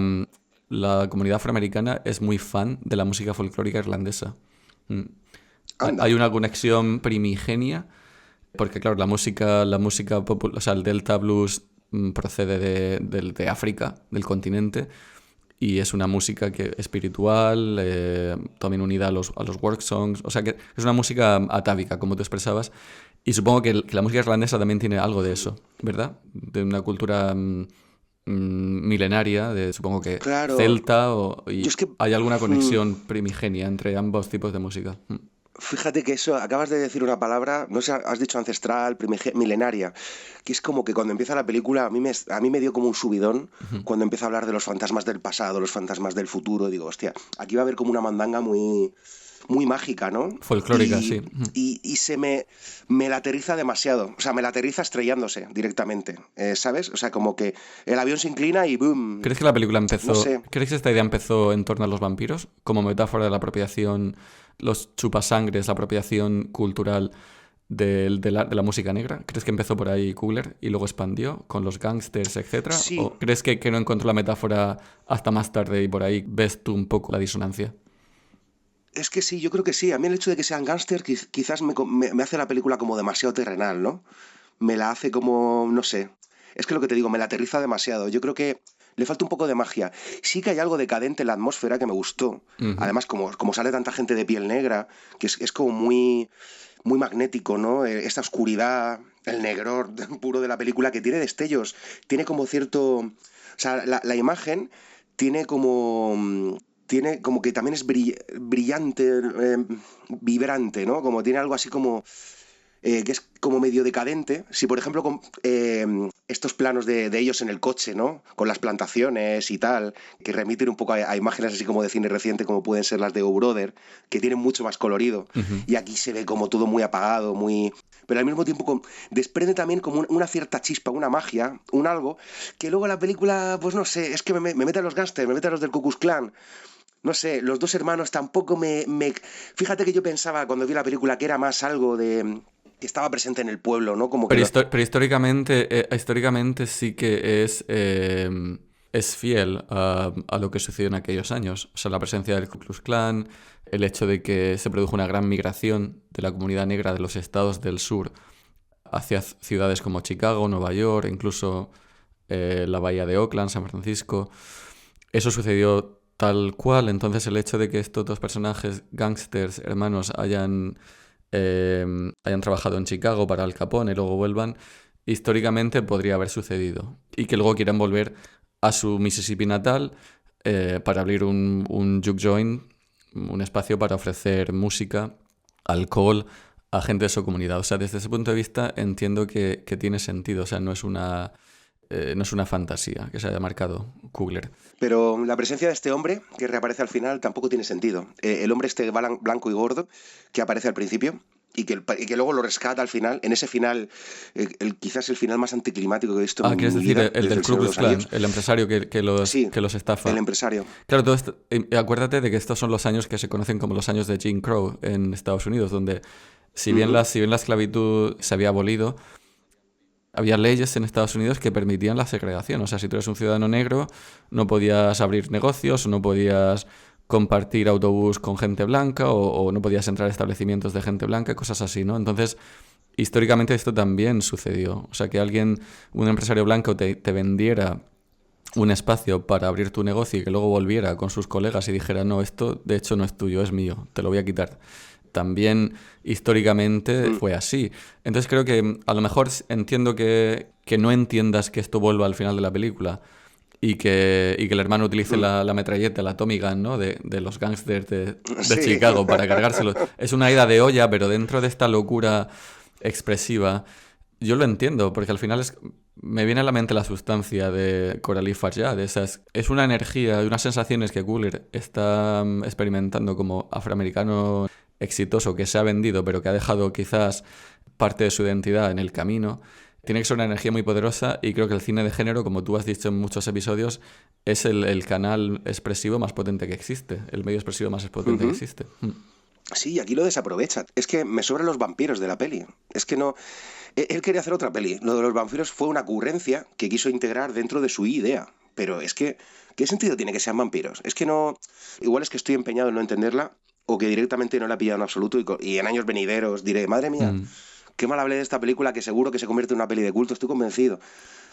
comunidad afroamericana es muy fan de la música folclórica irlandesa. Anda. Hay una conexión primigenia, porque claro, la música o sea, el Delta Blues procede de África, del continente, y es una música espiritual, también unida a los work songs, o sea que es una música atávica, como tú expresabas, y supongo que la música irlandesa también tiene algo de eso, ¿verdad? De una cultura milenaria, supongo que Claro. celta, y Yo es que- hay alguna conexión primigenia entre ambos tipos de música. Fíjate que eso, acabas de decir una palabra, no sé, has dicho ancestral, milenaria, que es como que cuando empieza la película, a mí me dio como un subidón cuando empieza a hablar de los fantasmas del pasado, los fantasmas del futuro, y digo, hostia, aquí va a haber como una mandanga muy, muy mágica, ¿no? Folclórica, Y- sí. Y me la aterriza demasiado, o sea, me la aterriza estrellándose directamente, ¿sabes? O sea, como que el avión se inclina y ¡boom! ¿Crees que la película empezó? No sé. ¿Crees que esta idea empezó en torno a los vampiros? Como metáfora de la apropiación, los chupasangres, la apropiación cultural de la música negra. ¿Crees que empezó por ahí Kugler y luego expandió con los gángsters, etcétera? Sí. ¿O crees que no encontró la metáfora hasta más tarde y por ahí ves tú un poco la disonancia? Es que sí, yo creo que sí. A mí el hecho de que sean gángsters quizás me hace la película como demasiado terrenal, ¿no? Me la hace como, no sé. Es que lo que te digo, me la aterriza demasiado. Yo creo que le falta un poco de magia. Sí que hay algo decadente en la atmósfera que me gustó. Ujú. Además, como sale tanta gente de piel negra, que es como muy, muy magnético, ¿no? Esta oscuridad, el negror puro de la película, que tiene destellos. Tiene como cierto... O sea, la imagen tiene como... Tiene como que también es brillante, vibrante, ¿no? Como tiene algo así como... que es como medio decadente. Si, por ejemplo, estos planos de ellos en el coche, ¿no? Con las plantaciones y tal, que remiten un poco a imágenes así como de cine reciente, como pueden ser las de O Brother, que tienen mucho más colorido. Ujú. Y aquí se ve como todo muy apagado, muy... Pero al mismo tiempo desprende también como una cierta chispa, una magia, un algo, que luego la película, pues no sé, es que me mete a los gángsters, me mete a los del Ku Klux Klan. No sé, los dos hermanos tampoco Fíjate que yo pensaba cuando vi la película que era más algo de... que estaba presente en el pueblo, ¿no? Como que... Pero históricamente sí que es fiel a lo que sucedió en aquellos años. O sea, la presencia del Ku Klux Klan, el hecho de que se produjo una gran migración de la comunidad negra de los estados del sur hacia ciudades como Chicago, Nueva York, incluso la bahía de Oakland, San Francisco. Eso sucedió tal cual. Entonces el hecho de que estos dos personajes gángsters hermanos hayan trabajado en Chicago para Al Capone y luego vuelvan, históricamente podría haber sucedido. Y que luego quieran volver a su Mississippi natal para abrir un juke joint, un espacio para ofrecer música, alcohol a gente de su comunidad. O sea, desde ese punto de vista entiendo que tiene sentido. O sea, no es una fantasía que se haya marcado Kugler. Pero la presencia de este hombre, que reaparece al final, tampoco tiene sentido. El hombre este blanco y gordo, que aparece al principio, y que luego lo rescata al final, en ese final, quizás el final más anticlimático que he visto en ¿Quieres mi decir vida, el desde del Ku Señor de Klux los Klan, Anillos. el empresario Sí, que los estafa? el empresario. Claro, todo esto, acuérdate de que estos son los años que se conocen como los años de Jim Crow en Estados Unidos, donde si bien la esclavitud se había abolido, había leyes en Estados Unidos que permitían la segregación. O sea, si tú eres un ciudadano negro, no podías abrir negocios, no podías compartir autobús con gente blanca o no podías entrar a establecimientos de gente blanca, cosas así, ¿no? Entonces, históricamente esto también sucedió. O sea, que un empresario blanco te vendiera un espacio para abrir tu negocio y que luego volviera con sus colegas y dijera, no, esto de hecho no es tuyo, es mío, te lo voy a quitar. también históricamente fue así. Entonces creo que a lo mejor entiendo que no entiendas que esto vuelva al final de la película y que el hermano utilice la metralleta, la Tommy Gun, ¿no? de los gángsters de Sí. Chicago para cargárselo. Es una ida de olla, pero dentro de esta locura expresiva, yo lo entiendo, porque al final me viene a la mente la sustancia de Coralie Farjad. Es una energía y unas sensaciones que Coogler está experimentando como afroamericano exitoso, que se ha vendido, pero que ha dejado quizás parte de su identidad en el camino. Tiene que ser una energía muy poderosa y creo que el cine de género, como tú has dicho en muchos episodios, es el canal expresivo más potente que existe, el medio expresivo más potente que existe. Sí, aquí lo desaprovecha. Es que me sobran los vampiros de la peli. Es que no... Él quería hacer otra peli. Lo de los vampiros fue una ocurrencia que quiso integrar dentro de su idea. Pero es que, ¿qué sentido tiene que sean vampiros? Es que no... Igual es que estoy empeñado en no entenderla o que directamente no la he pillado en absoluto y en años venideros diré, madre mía, qué mal hablé de esta película que seguro que se convierte en una peli de culto, estoy convencido.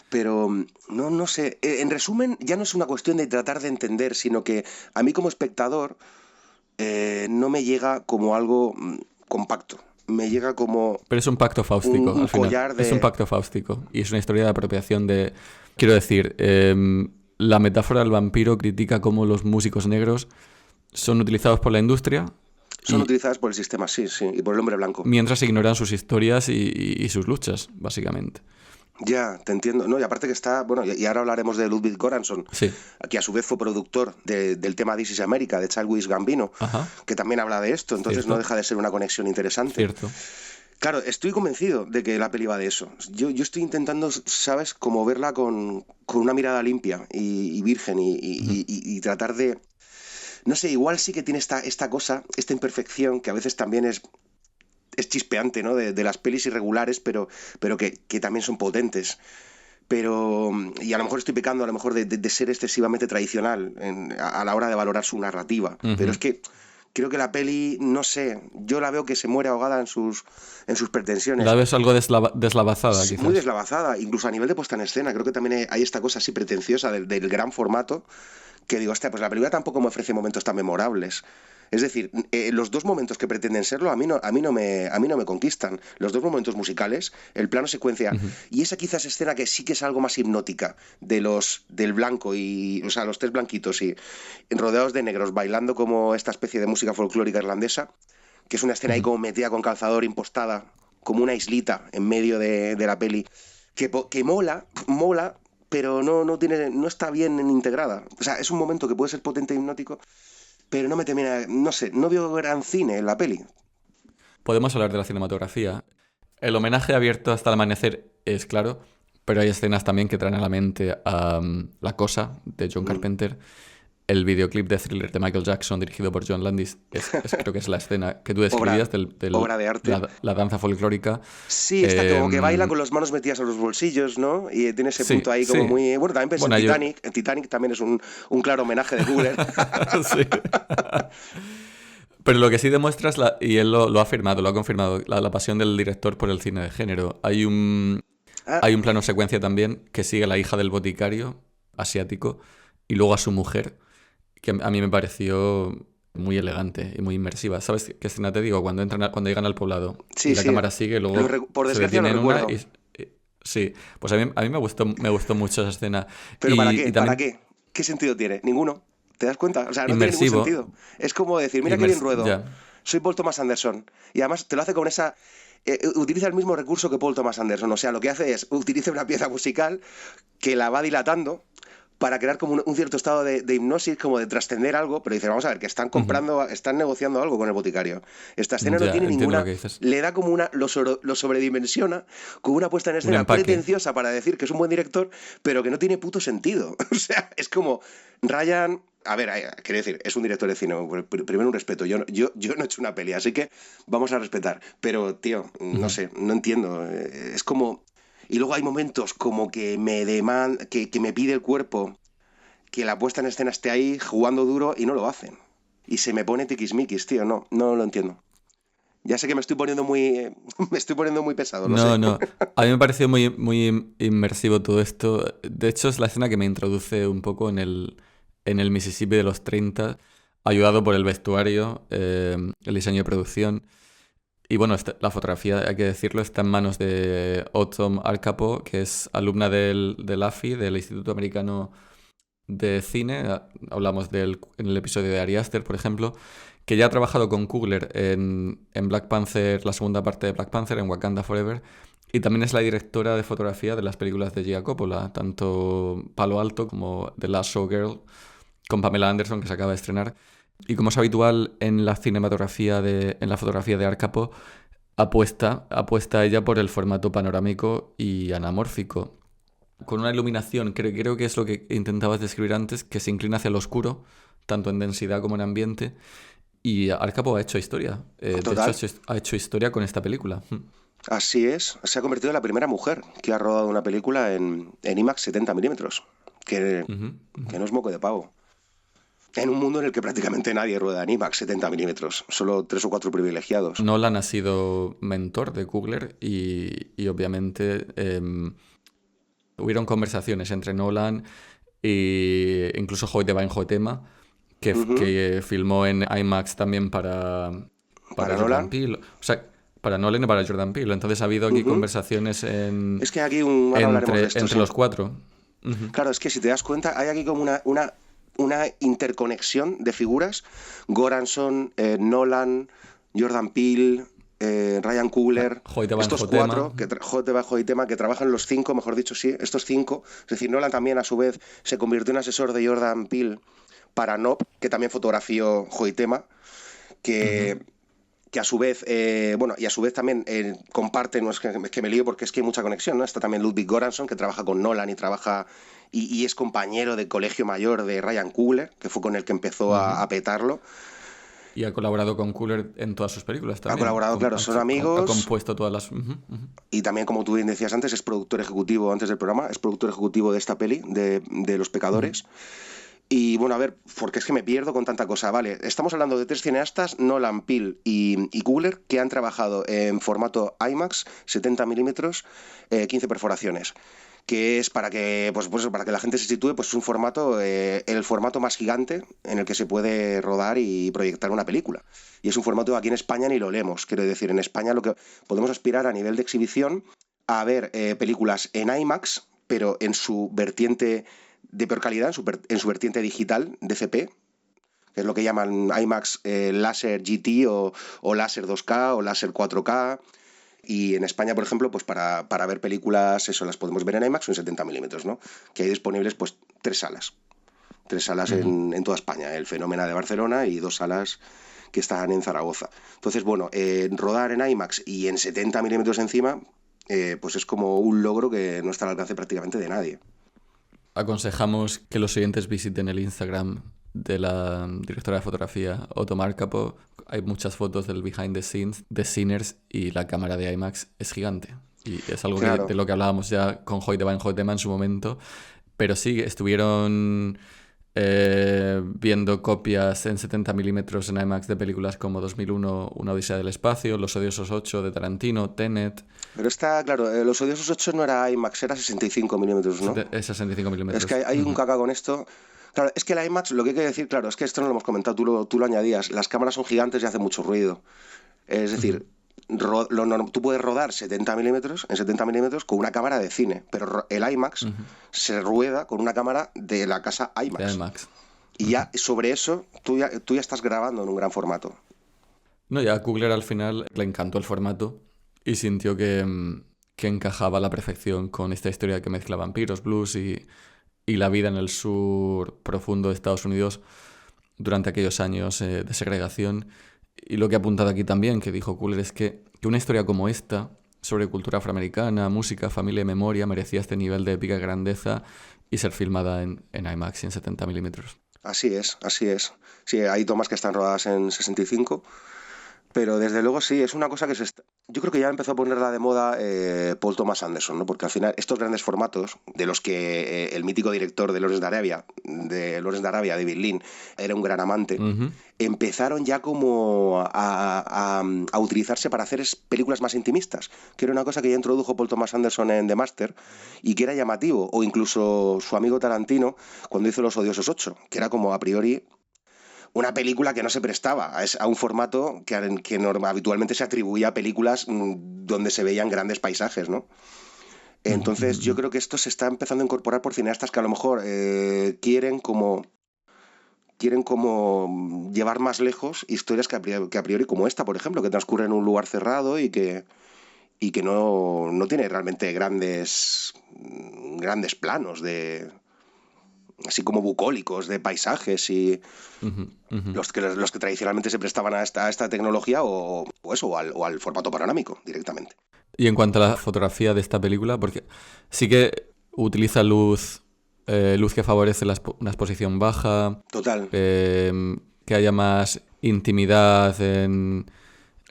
Pero no sé. En resumen, ya no es una cuestión de tratar de entender, sino que a mí como espectador no me llega como algo compacto. Me llega como... Pero es un pacto fáustico, un al final. collar de... Es un pacto fáustico. Y es una historia de apropiación de... Quiero decir, la metáfora del vampiro critica cómo los músicos negros son utilizados por la industria. Son utilizadas por el sistema, sí, y por el hombre blanco. Mientras ignoran sus historias y sus luchas, básicamente. Ya, te entiendo. No, y aparte que está, bueno, y ahora hablaremos de Ludwig Göransson, Sí. que a su vez fue productor del tema This is America, de Childish Gambino, Ajá. que también habla de esto, entonces Cierto. no deja de ser una conexión interesante. Cierto. Claro, estoy convencido de que la peli va de eso. Yo estoy intentando, ¿sabes?, como verla con una mirada limpia y virgen y tratar de... No sé, igual sí que tiene esta cosa, esta imperfección, que a veces también es chispeante, ¿no? De las pelis irregulares, pero que también son potentes. Pero, y a lo mejor estoy pecando a lo mejor de ser excesivamente tradicional a la hora de valorar su narrativa. Pero es que creo que la peli, no sé, yo la veo que se muere ahogada en sus pretensiones. La ves algo deslavazada, Sí, quizás. muy deslavazada, incluso a nivel de puesta en escena. Creo que también hay esta cosa así pretenciosa del gran formato, que digo, hostia, pues la película tampoco me ofrece momentos tan memorables. Es decir, los dos momentos que pretenden serlo a mí no me conquistan. Los dos momentos musicales, el plano secuencia y esa quizás escena que sí que es algo más hipnótica del blanco y, o sea, los tres blanquitos y rodeados de negros bailando como esta especie de música folclórica irlandesa, que es una escena ahí como metida con calzador impostada, como una islita en medio de la peli, que mola, pero no está bien integrada. O sea, es un momento que puede ser potente e hipnótico, pero no me termina, no sé, no veo gran cine en la peli. Podemos hablar de la cinematografía. El homenaje abierto hasta el amanecer es claro, pero hay escenas también que traen a la mente a La Cosa, de John Carpenter. El videoclip de Thriller de Michael Jackson, dirigido por John Landis, creo que es la escena que tú describías obra de arte. La danza folclórica. Sí, está como que baila con las manos metidas en los bolsillos, ¿no? Y tiene ese punto ahí como muy... Bueno, también pensé en Titanic. En Titanic también es un claro homenaje de Google. Sí. Pero lo que sí demuestra es, y él lo ha afirmado, lo ha confirmado, la pasión del director por el cine de género. Hay un plano secuencia también que sigue a la hija del boticario asiático y luego a su mujer, que a mí me pareció muy elegante y muy inmersiva. ¿Sabes qué escena te digo? Cuando llegan al poblado y la cámara sigue, luego por se desgracia detiene lo en una recuerdo. sí, pues a mí me gustó mucho esa escena. ¿Pero para qué? Y también, ¿Para qué? ¿Qué sentido tiene? Ninguno. ¿Te das cuenta? O sea, no inmersivo. tiene ningún sentido. Es como decir, mira qué bien ruedo. Ya. Soy Paul Thomas Anderson. Y además te lo hace con esa... utiliza el mismo recurso que Paul Thomas Anderson. O sea, lo que hace es utiliza una pieza musical que la va dilatando para crear como un cierto estado de hipnosis, como de trascender algo, pero dice, vamos a ver, que están comprando, están negociando algo con el boticario. Esta escena no tiene ninguna... Le da como lo sobredimensiona, como una puesta en escena pretenciosa para decir que es un buen director, pero que no tiene puto sentido. O sea, es como Ryan... A ver, quiero decir, es un director de cine, primero un respeto, yo no he hecho una peli, así que vamos a respetar, pero tío, no sé, no entiendo, es como... Y luego hay momentos como que que me pide el cuerpo que la puesta en escena esté ahí jugando duro y no lo hacen. Y se me pone tiquismiquis, tío, no lo entiendo. Ya sé que me estoy poniendo muy pesado, no sé. No, a mí me pareció muy, muy inmersivo todo esto. De hecho, es la escena que me introduce un poco en el Mississippi de los 30. ayudado por el vestuario, el diseño de producción. Y bueno, la fotografía, hay que decirlo, está en manos de Autumn Arcapo, que es alumna del AFI, del Instituto Americano de Cine. Hablamos en el episodio de Ari Aster, por ejemplo, que ya ha trabajado con Coogler en Black Panther, la segunda parte de Black Panther, en Wakanda Forever, y también es la directora de fotografía de las películas de Gia Coppola, tanto Palo Alto como The Last Showgirl, con Pamela Anderson, que se acaba de estrenar. Y como es habitual en la cinematografía, en la fotografía de Arcapo, apuesta ella por el formato panorámico y anamórfico, con una iluminación, creo que es lo que intentabas describir antes, que se inclina hacia el oscuro, tanto en densidad como en ambiente. Y Arcapo ha hecho historia. De hecho, ha hecho historia con esta película. Así es, se ha convertido en la primera mujer que ha rodado una película en IMAX 70 milímetros, que no es moco de pavo. En un mundo en el que prácticamente nadie rueda en IMAX 70 milímetros, solo 3 o 4 privilegiados. Nolan ha sido mentor de Coogler y obviamente hubieron conversaciones entre Nolan e incluso Hoyt Van que filmó en IMAX también para Jordan Peele. O sea, para Nolan y para Jordan Peele. Entonces ha habido aquí conversaciones es que aquí entre esto, los cuatro. Claro, es que si te das cuenta, hay aquí como una interconexión de figuras. Goranson, Nolan, Jordan Peele, Ryan Coogler, estos cuatro, Hoytema, que trabajan los 5, mejor dicho, sí, estos 5. Es decir, Nolan también a su vez se convirtió en asesor de Jordan Peele para Nope, que también fotografió Hoytema, que a su vez, y a su vez también comparte, no es que me lío porque es que hay mucha conexión, ¿no? Está también Ludwig Göransson, que trabaja con Nolan y es compañero de colegio mayor de Ryan Coogler, que fue con el que empezó a petarlo. Y ha colaborado con Coogler en todas sus películas también. Ha colaborado, claro, son amigos. Ha compuesto todas las... Y también, como tú bien decías antes, es productor ejecutivo antes del programa, es productor ejecutivo de esta peli, de Los Pecadores. Y bueno, a ver, porque es que me pierdo con tanta cosa. Vale, estamos hablando de 3 cineastas, Nolan, Peele y Coogler, que han trabajado en formato IMAX, 70 milímetros, 15 perforaciones. Que es para que para que la gente se sitúe, pues es un formato, el formato más gigante en el que se puede rodar y proyectar una película. Y es un formato que aquí en España ni lo leemos. Quiero decir, en España lo que podemos aspirar a nivel de exhibición a ver películas en IMAX, pero en su vertiente de peor calidad, en su vertiente digital, DCP, que es lo que llaman IMAX Láser GT o Láser 2K o Láser 4K. Y en España, por ejemplo, pues para ver películas, eso las podemos ver en IMAX o en 70 milímetros, ¿no? Que hay disponibles pues 3 salas. 3 salas en toda España, el Fenómena de Barcelona y 2 salas que están en Zaragoza. Entonces, bueno, rodar en IMAX y en 70 milímetros encima, pues es como un logro que no está al alcance prácticamente de nadie. Aconsejamos que los oyentes visiten el Instagram de la directora de fotografía, Autumn Arcapo. Hay muchas fotos del behind the scenes de Sinners y la cámara de IMAX es gigante. Y es algo de lo que hablábamos ya con Hoytema en su momento. Pero sí, estuvieron viendo copias en 70 milímetros en IMAX de películas como 2001, Una Odisea del Espacio, Los Odiosos 8 de Tarantino, Tenet. Pero está, claro, Los Odiosos 8 no era IMAX, era 65 milímetros, ¿no? Es 65 milímetros. Es que hay un caca con esto. Claro, es que la IMAX, lo que hay que decir, claro, es que esto no lo hemos comentado, tú lo añadías, las cámaras son gigantes y hacen mucho ruido. Es decir, tú puedes rodar 70 milímetros con una cámara de cine, pero el IMAX se rueda con una cámara de la casa IMAX. Y ya sobre eso tú ya estás grabando en un gran formato. No, ya a Coogler al final le encantó el formato y sintió que encajaba a la perfección con esta historia que mezcla vampiros, blues y la vida en el sur profundo de Estados Unidos durante aquellos años de segregación. Y lo que ha apuntado aquí también, que dijo Coogler, es que una historia como esta, sobre cultura afroamericana, música, familia y memoria, merecía este nivel de épica grandeza y ser filmada en IMAX y en 70 milímetros. Así es. Sí, hay tomas que están rodadas en 65, pero desde luego sí, es una cosa que yo creo que ya empezó a ponerla de moda Paul Thomas Anderson, ¿no? Porque al final estos grandes formatos, de los que el mítico director de Lawrence de Arabia, David Lean, era un gran amante, empezaron ya como a utilizarse para hacer películas más intimistas, que era una cosa que ya introdujo Paul Thomas Anderson en The Master y que era llamativo, o incluso su amigo Tarantino cuando hizo Los Odiosos 8, que era como a priori una película que no se prestaba a un formato que habitualmente se atribuía a películas donde se veían grandes paisajes, ¿no? Entonces yo creo que esto se está empezando a incorporar por cineastas que a lo mejor quieren como llevar más lejos historias que a priori como esta, por ejemplo, que transcurre en un lugar cerrado y que no tiene realmente grandes planos así como bucólicos de paisajes y los que tradicionalmente se prestaban a esta tecnología o al formato panorámico directamente. Y en cuanto a la fotografía de esta película, porque sí que utiliza luz que favorece una exposición baja. Total. Que haya más intimidad en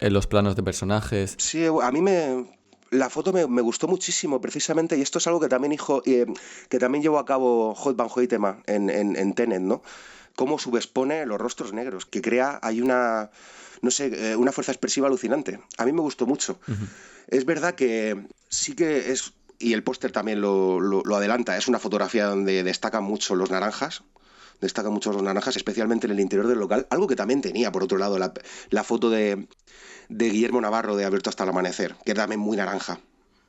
los planos de personajes. Sí, a mí la foto me gustó muchísimo precisamente, y esto es algo que también llevó a cabo Hoyt van Hoytema en Tenet, ¿no? Cómo subexpone los rostros negros, que hay una fuerza expresiva alucinante. A mí me gustó mucho. Es verdad que sí que es, y el póster también lo adelanta, es una fotografía donde destacan mucho los naranjas, especialmente en el interior del local, algo que también tenía, por otro lado, la foto de Guillermo Navarro de Abierto hasta el amanecer, que era también muy naranja.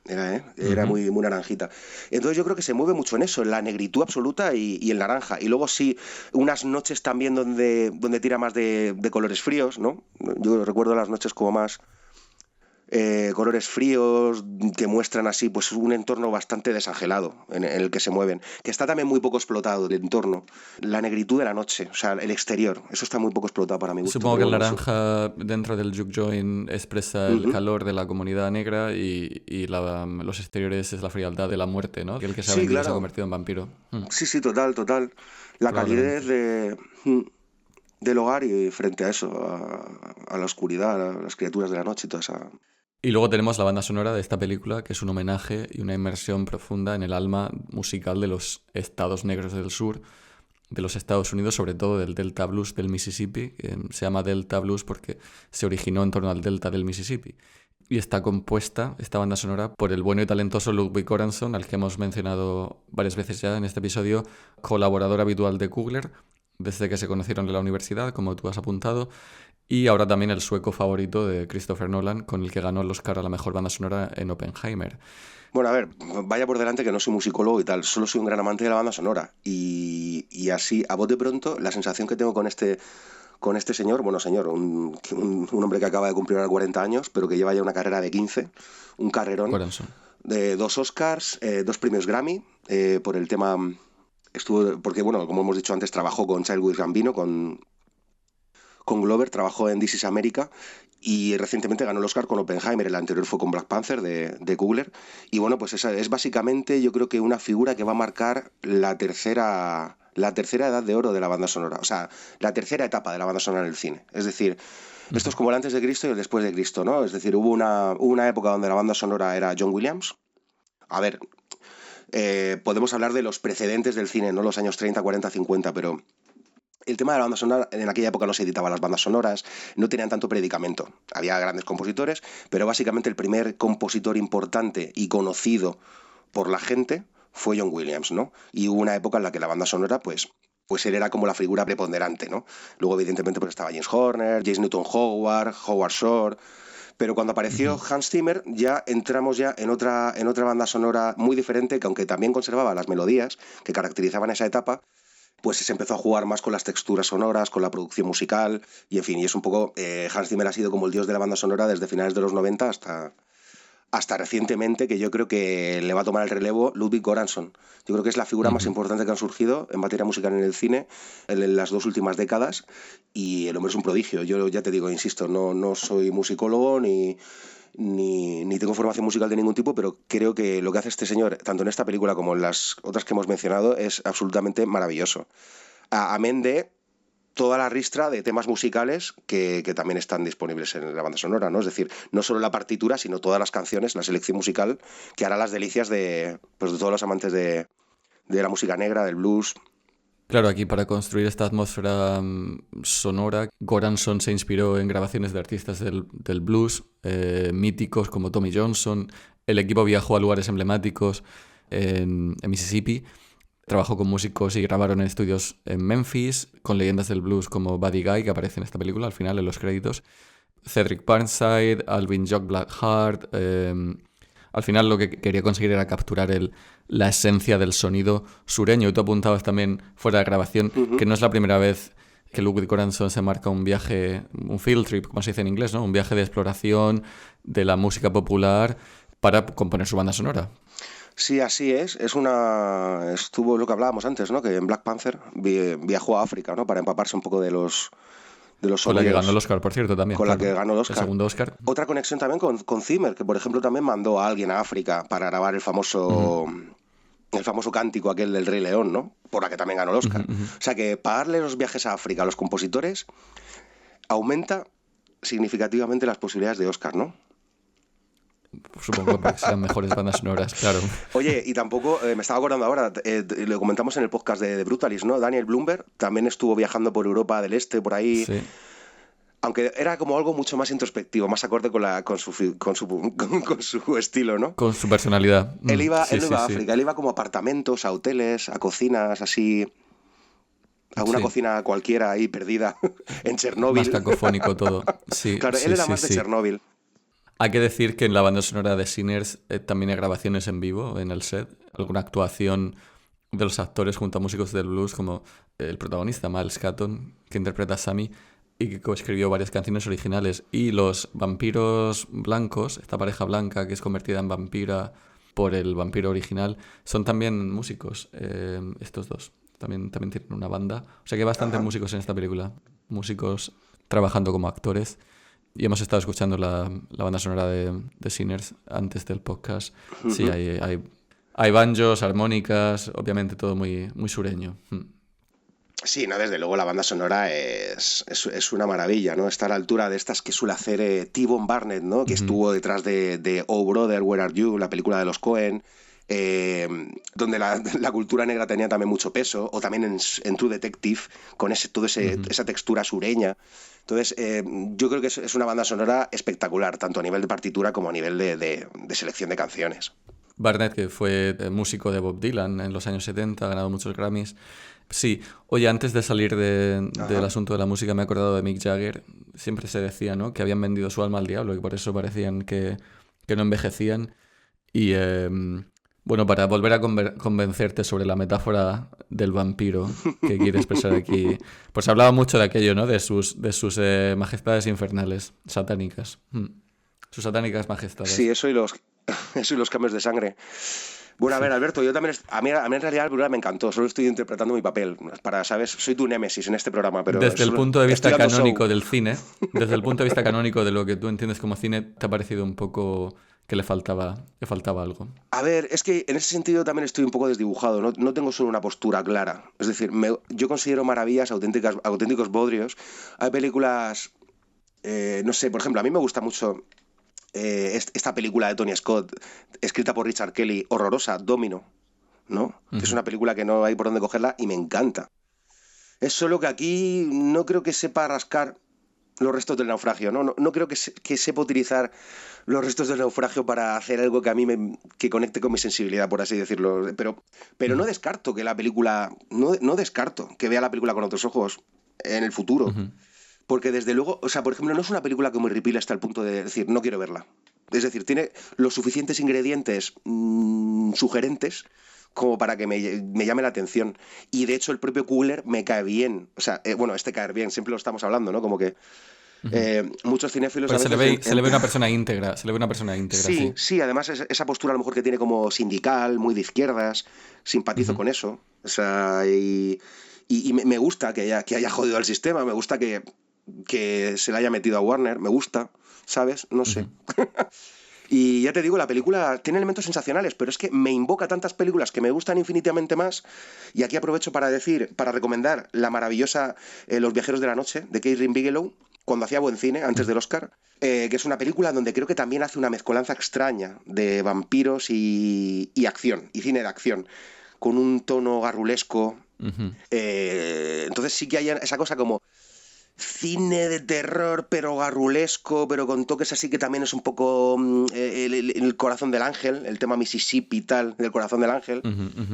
Era muy, muy naranjita. Entonces yo creo que se mueve mucho en eso, en la negritud absoluta y el naranja. Y luego sí, unas noches también donde tira más de colores fríos, ¿no? Yo recuerdo las noches como más colores fríos que muestran así pues un entorno bastante desangelado en el que se mueven, que está también muy poco explotado el entorno, la negritud de la noche, o sea, el exterior, eso está muy poco explotado para mi gusto. Supongo que el naranja dentro del juke joint expresa el calor de la comunidad negra y los exteriores es la frialdad de la muerte, ¿no? El que se ha vendido se ha convertido en vampiro. Sí, total. La calidez del hogar y frente a eso, a la oscuridad, a las criaturas de la noche y toda esa... Y luego tenemos la banda sonora de esta película, que es un homenaje y una inmersión profunda en el alma musical de los estados negros del sur, de los Estados Unidos, sobre todo del Delta Blues del Mississippi. Se llama Delta Blues porque se originó en torno al Delta del Mississippi. Y está compuesta, esta banda sonora, por el bueno y talentoso Ludwig Göransson, al que hemos mencionado varias veces ya en este episodio, colaborador habitual de Coogler, desde que se conocieron en la universidad, como tú has apuntado, y ahora también el sueco favorito de Christopher Nolan, con el que ganó el Oscar a la mejor banda sonora en Oppenheimer. Bueno, a ver, vaya por delante que no soy musicólogo y tal, solo soy un gran amante de la banda sonora. Y así, a bote pronto, la sensación que tengo con este señor, un hombre que acaba de cumplir ahora 40 años, pero que lleva ya una carrera de 15, un carrerón, Göransson. De 2 Oscars, 2 premios Grammy, por el tema... porque, bueno, como hemos dicho antes, trabajó con Childish Gambino, con Glover, trabajó en This is America y recientemente ganó el Oscar con Oppenheimer. El anterior fue con Black Panther de Coogler. Y bueno, pues esa es básicamente, yo creo que una figura que va a marcar la tercera edad de oro de la banda sonora, o sea, la tercera etapa de la banda sonora en el cine. Es decir, esto es como el antes de Cristo y el después de Cristo, ¿no? Es decir, hubo una época donde la banda sonora era John Williams. A ver, podemos hablar de los precedentes del cine, no los años 30, 40, 50, pero el tema de la banda sonora, en aquella época no se editaban las bandas sonoras, no tenían tanto predicamento. Había grandes compositores, pero básicamente el primer compositor importante y conocido por la gente fue John Williams, ¿no? Y hubo una época en la que la banda sonora, pues él era como la figura preponderante, ¿no? Luego, evidentemente, pues estaba James Horner, James Newton Howard, Howard Shore... Pero cuando apareció Hans Zimmer ya entramos ya en otra banda sonora muy diferente, que aunque también conservaba las melodías que caracterizaban esa etapa, pues se empezó a jugar más con las texturas sonoras, con la producción musical, y en fin, y es un poco... Hans Zimmer ha sido como el dios de la banda sonora desde finales de los 90 hasta recientemente, que yo creo que le va a tomar el relevo Ludwig Göransson. Yo creo que es la figura más importante que han surgido en materia musical en el cine en las 2 últimas décadas, y el hombre es un prodigio. Yo ya te digo, insisto, no soy musicólogo ni tengo formación musical de ningún tipo, pero creo que lo que hace este señor, tanto en esta película como en las otras que hemos mencionado, es absolutamente maravilloso. Amén de toda la ristra de temas musicales que también están disponibles en la banda sonora, ¿no? Es decir, no solo la partitura, sino todas las canciones, la selección musical, que hará las delicias de todos los amantes de la música negra, del blues. Claro, aquí para construir esta atmósfera sonora, Göransson se inspiró en grabaciones de artistas del blues, míticos como Tommy Johnson. El equipo viajó a lugares emblemáticos en Mississippi. trabajó con músicos y grabaron en estudios en Memphis, con leyendas del blues como Buddy Guy, que aparece en esta película al final, en los créditos, Cedric Burnside, Alvin Jock Blackheart. Al final lo que quería conseguir era capturar la esencia del sonido sureño. Y tú apuntabas también fuera de grabación que no es la primera vez que Ludwig Göransson se marca un viaje, un field trip, como se dice en inglés, ¿no? Un viaje de exploración de la música popular para componer su banda sonora. Sí, así es. Estuvo lo que hablábamos antes, ¿no? Que en Black Panther viajó a África, ¿no? Para empaparse un poco de los Con sonidos. la que ganó el Oscar, por cierto, también. Con la claro. que ganó el Oscar. El segundo Oscar. Otra conexión también con Zimmer, que por ejemplo también mandó a alguien a África para grabar el famoso cántico aquel del Rey León, ¿no? Por la que también ganó el Oscar. O sea que pagarle los viajes a África a los compositores aumenta significativamente las posibilidades de Oscar, ¿no? Supongo que sean mejores bandas sonoras, claro. Oye, y tampoco, me estaba acordando ahora, lo comentamos en el podcast de Brutalist, ¿no? Daniel Blumberg también estuvo viajando por Europa del Este, por ahí. Sí. Aunque era como algo mucho más introspectivo, más acorde con su estilo, ¿no? Con su personalidad. Él no iba a sí. África, él iba como a apartamentos, a hoteles, a cocinas, así. A una cocina cualquiera ahí perdida en Chernóbil. Más cacofónico todo. Sí, claro, él era más de Chernóbil. Hay que decir que en la banda sonora de Sinners también hay grabaciones en vivo en el set. Alguna actuación de los actores junto a músicos del blues, como el protagonista, Miles Catton, que interpreta a Sammy, y que coescribió varias canciones originales. Y los vampiros blancos, esta pareja blanca que es convertida en vampira por el vampiro original, son también músicos, estos dos. También tienen una banda. O sea que hay bastantes músicos en esta película. Músicos trabajando como actores. Y hemos estado escuchando la banda sonora de Sinners antes del podcast. Sí, hay banjos, armónicas, obviamente todo muy, muy sureño. Sí, no, desde luego la banda sonora es una maravilla, ¿no? Está a la altura de estas que suele hacer T-Bone Barnett, ¿no? Que estuvo detrás de Oh Brother, Where Are You, la película de los Coen, donde la cultura negra tenía también mucho peso, o también en True Detective, con esa textura sureña. Entonces, yo creo que es una banda sonora espectacular, tanto a nivel de partitura como a nivel de selección de canciones. Barnett, que fue músico de Bob Dylan en los años 70, ha ganado muchos Grammys. Sí, oye, antes de salir del asunto de la música me he acordado de Mick Jagger. Siempre se decía, ¿no?, que habían vendido su alma al diablo y por eso parecían que no envejecían. Y bueno, para volver a convencerte sobre la metáfora del vampiro que quiere expresar aquí, pues hablaba mucho de aquello, ¿no?, de sus majestades infernales, satánicas. Sus satánicas majestades. Sí, eso y los cambios de sangre. Bueno, a ver, Alberto, yo también, a mí en realidad el programa me encantó, solo estoy interpretando mi papel, ¿sabes? Soy tu némesis en este programa, pero... Desde el punto de vista canónico del cine, desde el punto de vista canónico de lo que tú entiendes como cine, ¿te ha parecido un poco que le faltaba algo? A ver, es que en ese sentido también estoy un poco desdibujado, no tengo solo una postura clara. Es decir, yo considero maravillas auténticos bodrios. Hay películas, no sé, por ejemplo, a mí me gusta mucho... esta película de Tony Scott, escrita por Richard Kelly, horrorosa, Domino, ¿no? Que es una película que no hay por dónde cogerla y me encanta. Es solo que aquí no creo que sepa rascar los restos del naufragio, ¿no? No creo que sepa utilizar los restos del naufragio para hacer algo que a mí que conecte con mi sensibilidad, por así decirlo. Pero no descarto que la película... No descarto que vea la película con otros ojos en el futuro. Porque desde luego, o sea, por ejemplo, no es una película que me horripila hasta el punto de decir, no quiero verla. Es decir, tiene los suficientes ingredientes sugerentes como para que me llame la atención. Y de hecho el propio Coogler me cae bien. O sea, bueno, caer bien, siempre lo estamos hablando, ¿no? Como que muchos cinéfilos... Pero se le ve una persona íntegra, sí. Sí, además esa postura a lo mejor que tiene como sindical, muy de izquierdas, simpatizo con eso. O sea, y me gusta que haya jodido al sistema, me gusta que se le haya metido a Warner, me gusta, ¿sabes? No sé. Y ya te digo, la película tiene elementos sensacionales, pero es que me invoca tantas películas que me gustan infinitamente más. Y aquí aprovecho para recomendar la maravillosa Los viajeros de la noche, de Kathryn Bigelow, cuando hacía buen cine, antes del Oscar, que es una película donde creo que también hace una mezcolanza extraña de vampiros y acción, y cine de acción, con un tono garrulesco. Entonces sí que hay esa cosa como cine de terror, pero garrulesco, pero con toques así que también es un poco el corazón del ángel, el tema Mississippi y tal, del corazón del ángel.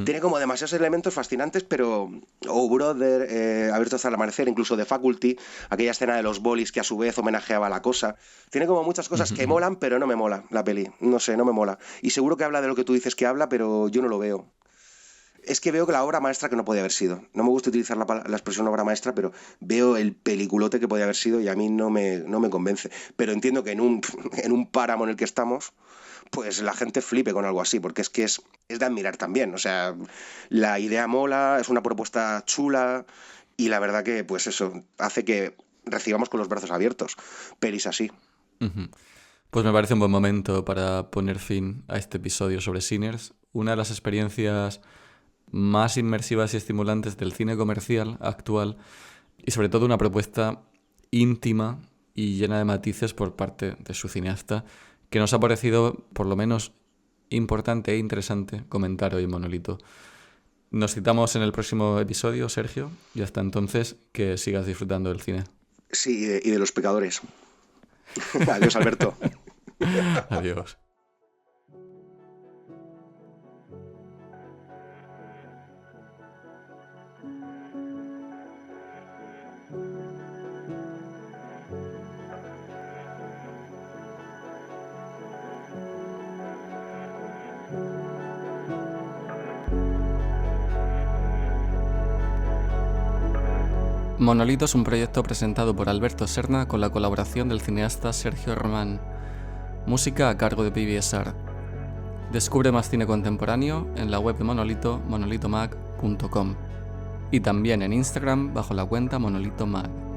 Tiene como demasiados elementos fascinantes, pero Oh Brother, Abierto hasta el amanecer, incluso The Faculty, aquella escena de los bolis que a su vez homenajeaba la cosa. Tiene como muchas cosas que molan, pero no me mola la peli. No sé, no me mola. Y seguro que habla de lo que tú dices que habla, pero yo no lo veo. Es que veo que la obra maestra que no podía haber sido. No me gusta utilizar la expresión obra maestra, pero veo el peliculote que podía haber sido y a mí no me convence. Pero entiendo que en un páramo en el que estamos, pues la gente flipe con algo así, porque es de admirar también. O sea, la idea mola, es una propuesta chula y la verdad que, pues eso, hace que recibamos con los brazos abiertos. Pelis así. Pues me parece un buen momento para poner fin a este episodio sobre Sinners, una de las experiencias más inmersivas y estimulantes del cine comercial actual y sobre todo una propuesta íntima y llena de matices por parte de su cineasta que nos ha parecido por lo menos importante e interesante comentar hoy en Monolito. Nos citamos en el próximo episodio, Sergio, y hasta entonces que sigas disfrutando del cine. Sí, y de los pecadores. Adiós, Alberto. Adiós. Monolito es un proyecto presentado por Alberto Serna con la colaboración del cineasta Sergio Román. Música a cargo de PBS Art. Descubre más cine contemporáneo en la web de Monolito, monolitomag.com, y también en Instagram bajo la cuenta monolitomag.